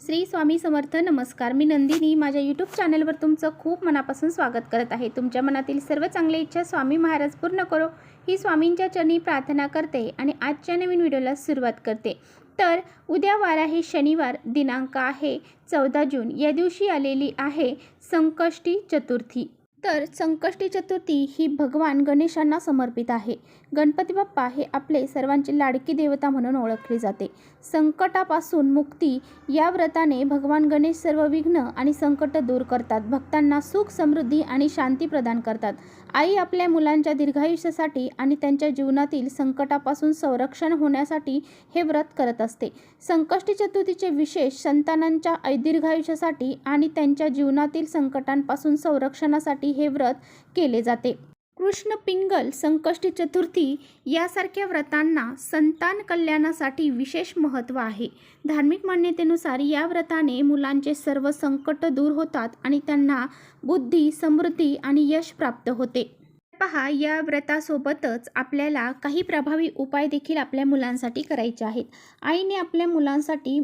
श्री स्वामी समर्थ. नमस्कार. मी नंदिनी माझ्या यूट्यूब चॅनलवर तुमचं खूप मनापासून स्वागत करत आहे. तुमच्या मनातील सर्व चांगल्या इच्छा स्वामी महाराज पूर्ण करो ही स्वामींच्या चरणी प्रार्थना करते आणि आजच्या नवीन व्हिडिओला सुरुवात करते. तर उद्या वार आहे शनिवार, दिनांक आहे 14 जून. या दिवशी आलेली आहे संकष्टी चतुर्थी. तर संकष्टी चतुर्थी ही भगवान गणेशांना समर्पित आहे. गणपती बाप्पा हे आपले सर्वांची लाडकी देवता म्हणून ओळखले जाते. संकटापासून मुक्ती या व्रताने भगवान गणेश सर्व विघ्न आणि संकट दूर करतात. भक्तांना सुख, समृद्धी आणि शांती प्रदान करतात. आई आपल्या मुलांच्या दीर्घायुष्यासाठी आणि त्यांच्या जीवनातील संकटापासून संरक्षण होण्यासाठी हे व्रत करत असते. संकष्टी चतुर्थीचे विशेष संतानांच्या दीर्घायुष्यासाठी आणि त्यांच्या जीवनातील संकटांपासून संरक्षणासाठी हे व्रत केले जाते. कृष्ण पिंगल संकष्टी चतुर्थी यासारख्या व्रतांना संतान कल्याणासाठी विशेष महत्त्व आहे. धार्मिक मान्यतेनुसार या व्रताने मुलांचे सर्व संकट दूर होतात आणि त्यांना बुद्धी, समृद्धी आणि यश प्राप्त होते. पहा, या व्रतासोबतच आपल्याला काही प्रभावी उपाय देखील आपल्या मुलांसाठी करायचे आहेत. आईने आपल्या मुलांसाठी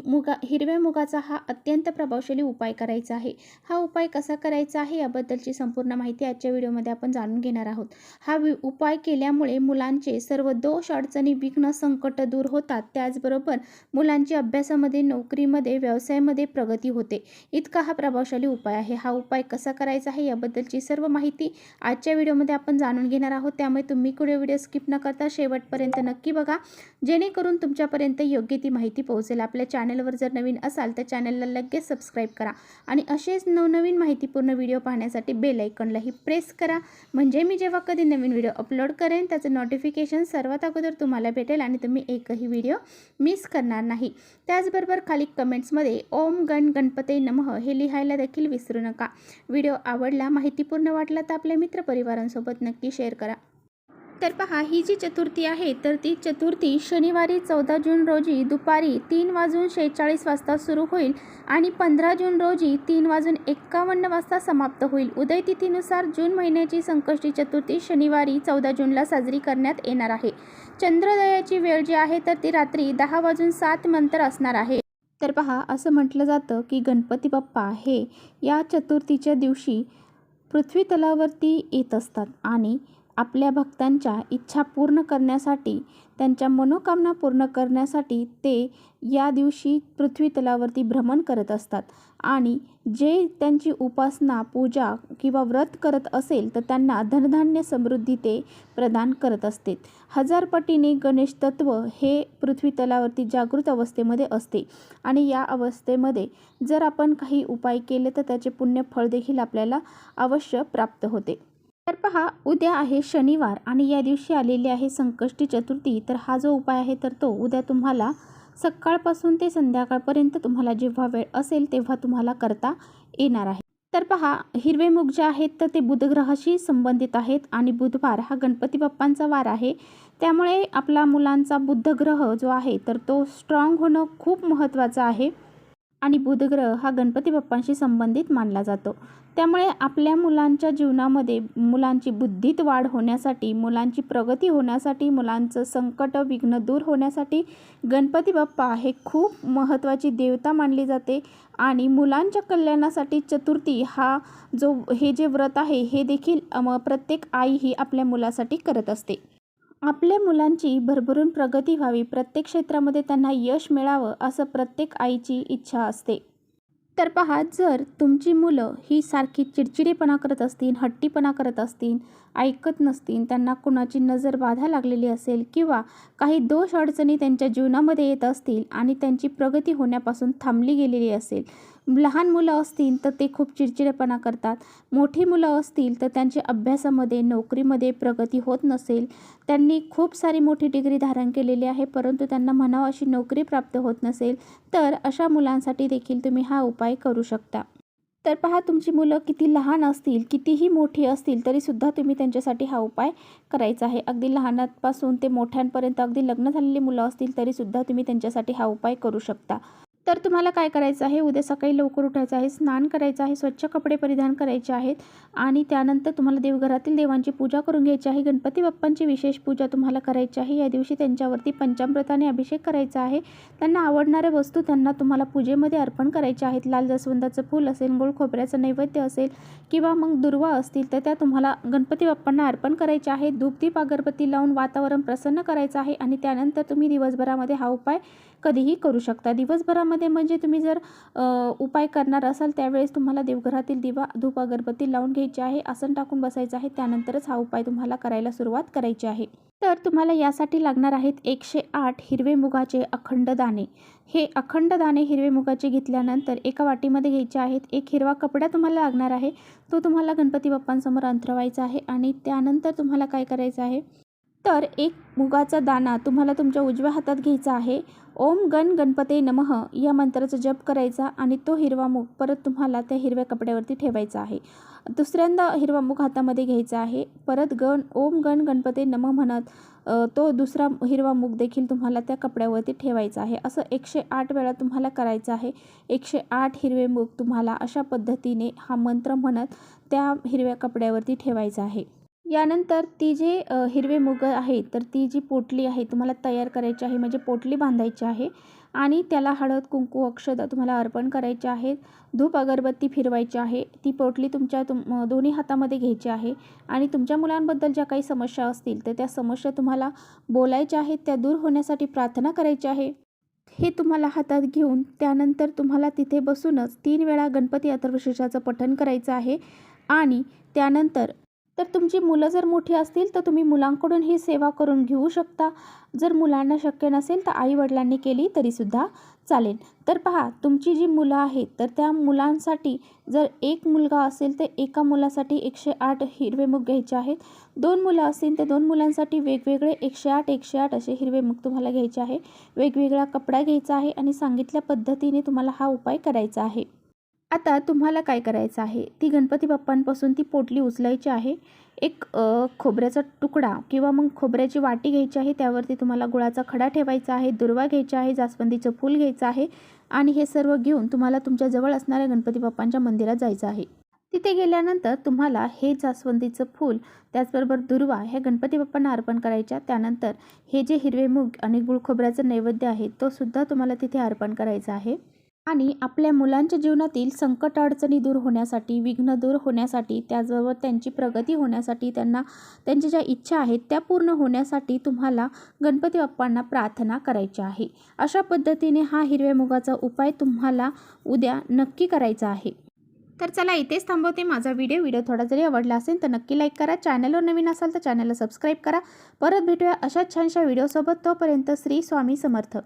हिरव्या मुगाचा हा अत्यंत प्रभावशाली उपाय करायचा आहे. हा उपाय कसा करायचा आहे याबद्दलची संपूर्ण माहिती आजच्या व्हिडिओमध्ये आपण जाणून घेणार आहोत. हा उपाय केल्यामुळे मुलांचे सर्व दोष, अडचणी, विघ्न, संकट दूर होतात. त्याचबरोबर मुलांची अभ्यासामध्ये, नोकरीमध्ये, व्यवसायामध्ये प्रगती होते. इतका हा प्रभावशाली उपाय आहे. हा उपाय कसा करायचा आहे याबद्दलची सर्व माहिती आजच्या व्हिडिओमध्ये आपण जाणून घेणार आहोत. त्यामुळे तुम्ही व्हिडिओ स्किप न करता शेवटपर्यंत नक्की बघा, जेणेकरून तुमच्यापर्यंत योग्य ती माहिती पोहोचेल. आपल्या चॅनलवर जर नवीन असाल तर चॅनलला लगेच सबस्क्राईब करा आणि असेच नवनवीन माहितीपूर्ण व्हिडिओ पाहण्यासाठी बेल आयकॉनलाही प्रेस करा, म्हणजे मी जेव्हा कधी नवीन व्हिडिओ अपलोड करेन त्याचं नोटिफिकेशन सर्वात अगोदर तुम्हाला भेटेल आणि तुम्ही एकही व्हिडिओ मिस करणार नाही. त्याचबरोबर खाली कमेंट्समध्ये ओम गणपते नमः हे लिहायला देखील विसरू नका. व्हिडिओ आवडला, माहितीपूर्ण वाटला तर आपल्या मित्रपरिवारांसोबत नक्की शेअर करा. तर पहा, ही जी चतुर्थी आहे तर ती चतुर्थी शनिवारी 14 जून रोजी दुपारी 3:46 वाजता सुरू होईल आणि 15 जून रोजी 3:51 वाजता समाप्त होईल. उदय तिथीनुसार जून महिन्याची संकष्टी चतुर्थी शनिवारी 14 जूनला साजरी करण्यात येणार आहे. चंद्रोदयाची वेळ जी आहे तर ती रात्री 10:07 नंतर असणार आहे. तर पहा, असं म्हटलं जातं की गणपती बाप्पा हे या चतुर्थीच्या दिवशी पृथ्वी तलावरती येत असतात आणि आपल्या भक्तांच्या इच्छा पूर्ण करण्यासाठी, त्यांच्या मनोकामना पूर्ण करण्यासाठी ते या दिवशी पृथ्वी तलावरती भ्रमण करत असतात आणि जे त्यांची उपासना, पूजा किंवा व्रत करत असेल तर त्यांना धनधान्य, समृद्धी ते प्रदान करत असते. 1000 पटीने गणेश तत्व हे पृथ्वी तलावरती जागृत अवस्थेमध्ये असते आणि या अवस्थेमध्ये जर आपण काही उपाय केले तर त्याचे पुण्य फळ देखील आपल्याला अवश्य प्राप्त होते. तर पहा, उद्या आहे शनिवार आणि या दिवशी आलेली आहे संकष्टी चतुर्थी. तर हा जो उपाय आहे तर तो उद्या तुम्हाला सकाळपासून ते संध्याकाळपर्यंत तुम्हाला जेव्हा वेळ असेल तेव्हा तुम्हाला करता येणार आहे. तर पहा, हिरवे मूग जे आहेत तर ते बुधग्रहाशी संबंधित आहेत आणि बुधवार हा गणपती बाप्पांचा वार आहे. त्यामुळे आपला मुलांचा बुधग्रह जो आहे तर तो स्ट्रॉंग होणं खूप महत्त्वाचं आहे आणि बुधग्रह हा गणपती बाप्पांशी संबंधित मानला जातो. त्यामुळे आपल्या मुलांच्या जीवनामध्ये मुलांची बुद्धीत वाढ होण्यासाठी, मुलांची प्रगती होण्यासाठी, मुलांचं संकट, विघ्न दूर होण्यासाठी गणपती बाप्पा हे खूप महत्त्वाची देवता मानली जाते आणि मुलांच्या कल्याणासाठी चतुर्थी हे जे व्रत आहे हे देखील प्रत्येक आई ही आपल्या मुलासाठी करत असते. आपल्या मुलांची भरभरून प्रगती व्हावी, प्रत्येक क्षेत्रामध्ये त्यांना यश मिळावं असं प्रत्येक आईची इच्छा असते. तर पहा, जर तुमची मुलं ही सारखी चिडचिडेपणा करत असतील, हट्टीपणा करत असतील, ऐकत नसतील, त्यांना कुणाची नजर बाधा लागलेली असेल किंवा काही दोष अडचणी त्यांच्या जीवनामध्ये येत असतील आणि त्यांची प्रगती होण्यापासून थांबली गेलेली असेल, लहान मुलं असतील तर ते खूप चिडचिडेपणा करतात, मोठी मुलं असतील तर त्यांच्या अभ्यासामध्ये, नोकरीमध्ये प्रगती होत नसेल, त्यांनी खूप सारी मोठी डिग्री धारण केलेली आहे परंतु त्यांना म्हणावं अशी नोकरी प्राप्त होत नसेल, तर अशा मुलांसाठी देखील तुम्ही हा उपाय करू शकता. तर पहा, तुमची मुलं किती लहान असतील, कितीही मोठी असतील तरीसुद्धा तुम्ही त्यांच्यासाठी हा उपाय करायचा आहे. अगदी लहानांपासून ते मोठ्यांपर्यंत, अगदी लग्न झालेली मुलं असतील तरीसुद्धा तुम्ही त्यांच्यासाठी हा उपाय करू शकता. तर तुम्हाला काय करायचं आहे, उद्या सकाळी लवकर उठायचं आहे, स्नान करायचं आहे, स्वच्छ कपडे परिधान करायचे आहेत आणि त्यानंतर तुम्हाला देवघरातील देवांची पूजा करून घ्यायची आहे. गणपती बाप्पांची विशेष पूजा तुम्हाला करायची आहे. या दिवशी त्यांच्यावरती पंचामृताने अभिषेक करायचा आहे. त्यांना आवडणाऱ्या वस्तू तुम्हाला पूजेमध्ये अर्पण करायच्या आहेत. लाल जास्वंदाचं फूल असेल, गोड खोबऱ्याचं नैवेद्य असेल किंवा मग दुर्वा असतील तर त्या तुम्हाला गणपती बाप्पांना अर्पण करायच्या आहेत. धूपदीप अगरबत्ती लावून वातावरण प्रसन्न करायचं आहे आणि त्यानंतर तुम्ही दिवसभरामध्ये हा उपाय कधीही करू शकता. दिवसभरामध्ये म्हणजे तुम्ही जर उपाय करणार असाल त्यावेळेस तुम्हाला देवघरातील दिवा धूप अगरबत्ती लावून घ्यायची आहे, आसन टाकून बसायचं आहे. त्यानंतरच हा उपाय तुम्हाला करायला सुरुवात करायची आहे. तर तुम्हाला यासाठी लागणार आहेत 108 हिरवे मुगाचे अखंड दाणे. हे अखंड दाणे हिरवे मुगाचे घेतल्यानंतर एका वाटीमध्ये घ्यायचे आहेत. एक हिरवा कपडा तुम्हाला लागणार आहे, तो तुम्हाला गणपती बाप्पांसमोर अंथरवायचा आहे आणि त्यानंतर तुम्हाला काय करायचं आहे, तर एक मुगाचा दाणा तुम्हाला तुमच्या उजव्या हातात घ्यायचा आहे. ओम गण गणपते नमः या मंत्राचा जप करायचा आणि तो हिरवा मूग परत तुम्हाला त्या हिरव्या कपड्यावरती ठेवायचा आहे. दुसऱ्यांदा हिरवा मूग हातामध्ये घ्यायचा आहे. परत ओम गण गणपते नमः म्हणत तो दुसरा हिरवा मूग देखील तुम्हाला त्या कपड्यावरती ठेवायचा आहे. असं 108 वेळा तुम्हाला करायचं आहे. 108 हिरवे मूग तुम्हाला अशा पद्धतीने हा मंत्र म्हणत त्या हिरव्या कपड्यावरती ठेवायचा आहे. यानंतर ती जे हिरवे मूग आहे तर ती जी पोटली आहे तुम्हाला तयार करायची आहे, म्हणजे पोटली बांधायची आहे आणि त्याला हळद कुंकू अक्षता तुम्हाला अर्पण करायचे आहेत. धूप अगरबत्ती फिरवायची आहे. ती पोटली तुमच्या दोन्ही हातामध्ये घ्यायची आहे आणि तुमच्या मुलांबद्दल ज्या काही समस्या असतील तर त्या समस्या तुम्हाला बोलायच्या आहेत, त्या दूर होण्यासाठी प्रार्थना करायची आहे. हे तुम्हाला हातात घेऊन त्यानंतर तुम्हाला तिथे बसूनच 3 वेळा गणपती अथर्वशीर्षाचं पठण करायचं आहे आणि त्यानंतर तर तुमची मुलं जर मोठी असतील तर तुम्ही मुलांकडून ही सेवा करून घेऊ शकता. जर मुलांना शक्य नसेल तर आईवडिलांनी केली तरीसुद्धा चालेल. तर पहा, तुमची जी मुलं आहेत तर त्या मुलांसाठी जर एक मुलगा असेल तर एका मुलासाठी 108 हिरवे मूग घ्यायचे आहेत. 2 मुलं असतील तर 2 मुलांसाठी वेगवेगळे 108 असे हिरवे मूग तुम्हाला घ्यायचे आहे. वेगवेगळा कपडा घ्यायचा आहे आणि सांगितल्या पद्धतीने तुम्हाला हा उपाय करायचा आहे. आता तुम्हाला काय करायचं आहे, ती गणपती बाप्पांपासून ती पोटली उचलायची आहे. एक खोबऱ्याचा तुकडा किंवा मग खोबऱ्याची वाटी घ्यायची आहे. त्यावरती तुम्हाला गुळाचा खडा ठेवायचा आहे. दुर्वा घ्यायचा आहे. जास्वंदीचं फूल घ्यायचं आहे आणि हे सर्व घेऊन तुम्हाला तुमच्या जवळ असणाऱ्या गणपती बाप्पांच्या मंदिरात जायचं आहे. तिथे गेल्यानंतर तुम्हाला हे जास्वंदीचं फूल त्याचबरोबर दुर्वा ह्या गणपती बाप्पांना अर्पण करायच्या. त्यानंतर हे जे हिरवे मूग आणि गुळ खोबऱ्याचं नैवेद्य आहे तो सुद्धा तुम्हाला तिथे अर्पण करायचा आहे. आणि आपल्या मुलांच्या जीवनातील संकट अडचणी दूर होण्यासाठी, विघ्न दूर होण्यासाठी, त्याचबरोबर त्यांची प्रगती होण्यासाठी, त्यांच्या ज्या इच्छा आहेत त्या पूर्ण होण्यासाठी तुम्हाला गणपती बाप्पांना प्रार्थना करायची आहे. अशा पद्धतीने हा हिरव्या मुगाचा उपाय तुम्हाला उद्या नक्की करायचा आहे. तर चला इथेच थांबवते माझा व्हिडिओ थोडा जरी आवडला असेल तर नक्की लाईक करा. चॅनलवर नवीन असाल तर चॅनलला सबस्क्राईब करा. परत भेटूया अशाच छानशा व्हिडिओसोबत. तोपर्यंत श्री स्वामी समर्थ.